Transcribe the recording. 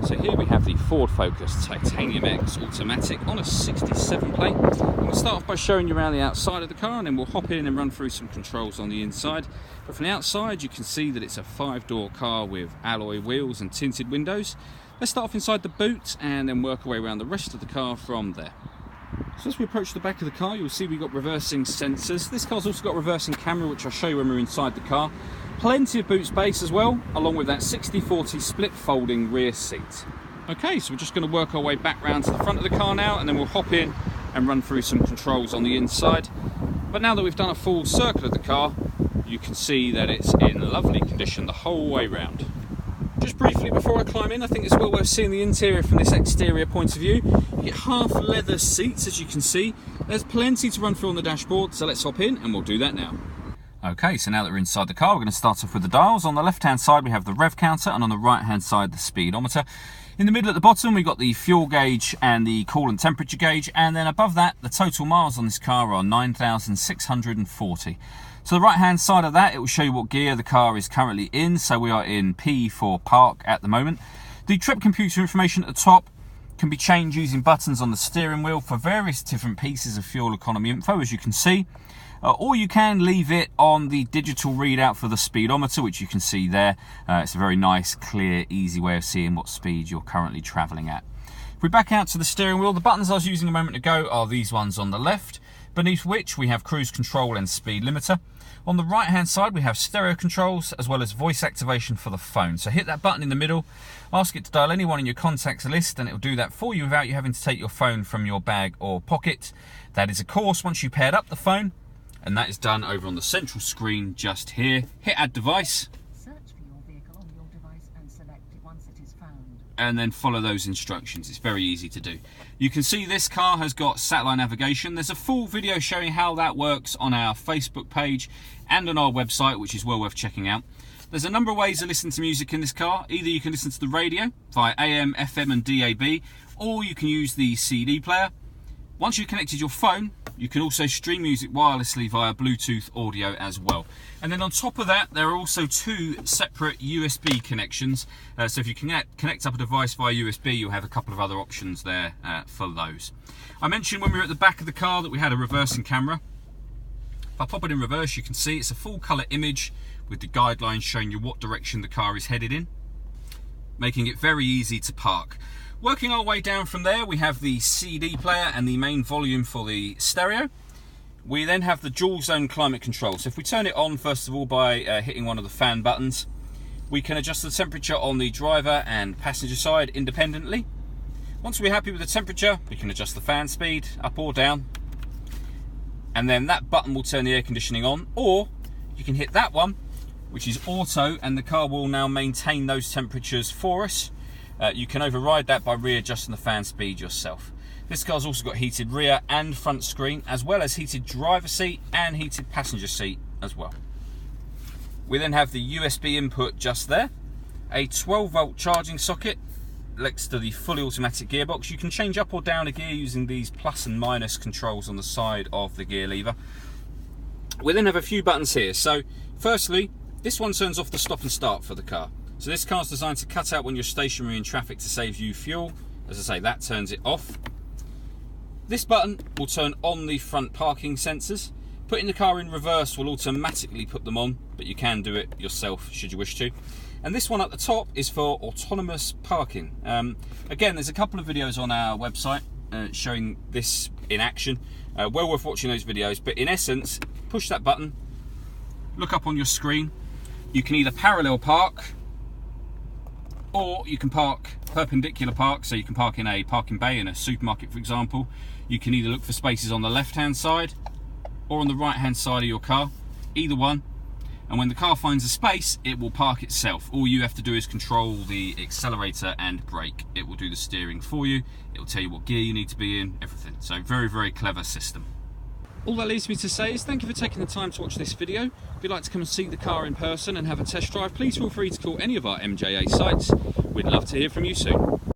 So here we have the Ford Focus Titanium X automatic on a 67 plate. I'm going to start off by showing you around the outside of the car, and then we'll hop in and run through some controls on the inside. But from the outside you can see that it's a 5-door car with alloy wheels and tinted windows. Let's start off inside the boot and then work our way around the rest of the car from there. So as we approach the back of the car, you'll see we've got reversing sensors. This car's also got a reversing camera, which I'll show you when we're inside the car. Plenty of boot space as well, along with that 60/40 split folding rear seat. Okay, so we're just going to work our way back round to the front of the car now, and then we'll hop in and run through some controls on the inside. But now that we've done a full circle of the car, you can see that it's in lovely condition the whole way round. Just briefly before I climb in, I think it's well worth seeing the interior from this exterior point of view. You get half leather seats, as you can see. There's plenty to run through on the dashboard, so let's hop in and we'll do that now. Okay, so now that we're inside the car, we're going to start off with the dials. On the left-hand side, we have the rev counter, and on the right-hand side, the speedometer. In the middle at the bottom, we've got the fuel gauge and the coolant temperature gauge, and then above that, the total miles on this car are 9,640. To the right-hand side of that, it will show you what gear the car is currently in. So we are in P for park at the moment. The trip computer information at the top can be changed using buttons on the steering wheel for various different pieces of fuel economy info, as you can see. Or you can leave it on the digital readout for the speedometer, which you can see there. It's a very nice, clear, easy way of seeing what speed you're currently travelling at. If we back out to the steering wheel, the buttons I was using a moment ago are these ones on the left, beneath which we have cruise control and speed limiter. On the right hand side we have stereo controls as well as voice activation for the phone. So hit that button in the middle, ask it to dial anyone in your contacts list, and it will do that for you without you having to take your phone from your bag or pocket. That is of course once you paired up the phone, and that is done over on the central screen just here. Hit add device. Search for your vehicle on your device and select it once it is found. And then follow those instructions. It's very easy to do. You can see this car has got satellite navigation. There's a full video showing how that works on our Facebook page and on our website, which is well worth checking out. There's a number of ways to listen to music in this car. Either you can listen to the radio via AM, FM and DAB, or you can use the CD player. Once you've connected your phone, you can also stream music wirelessly via Bluetooth audio as well. And then on top of that, there are also two separate USB connections. So if you connect up a device via USB, you'll have a couple of other options there for those. I mentioned when we were at the back of the car that we had a reversing camera. If I pop it in reverse, you can see it's a full colour image with the guidelines showing you what direction the car is headed in, making it very easy to park. Working our way down from there, we have the CD player and the main volume for the stereo. We then have the dual zone climate control. So if we turn it on first of all by hitting one of the fan buttons, we can adjust the temperature on the driver and passenger side independently. Once we're happy with the temperature, we can adjust the fan speed up or down, and then that button will turn the air conditioning on, or you can hit that one, which is auto, and the car will now maintain those temperatures for us. You can override that by readjusting the fan speed yourself. This car's also got heated rear and front screen, as well as heated driver seat and heated passenger seat as well. We then have the USB input just there, a 12-volt charging socket next to the fully automatic gearbox. You can change up or down a gear using these plus and minus controls on the side of the gear lever. We then have a few buttons here. So firstly, this one turns off the stop and start for the car. So this car's designed to cut out when you're stationary in traffic to save you fuel. As I say, that turns it off. This button will turn on the front parking sensors. Putting the car in reverse will automatically put them on, but you can do it yourself should you wish to. And this one at the top is for autonomous parking. Again, there's a couple of videos on our website showing this in action. Well worth watching those videos, but in essence, push that button, look up on your screen. You can either parallel park, or you can park perpendicular park, so you can park in a parking bay in a supermarket, for example. You can either look for spaces on the left-hand side or on the right-hand side of your car, either one. And when the car finds a space, it will park itself. All you have to do is control the accelerator and brake. It will do the steering for you. It will tell you what gear you need to be in, everything. So very, very clever system. All that leaves me to say is thank you for taking the time to watch this video. If you'd like to come and see the car in person and have a test drive, please feel free to call any of our MJA sites. We'd love to hear from you soon.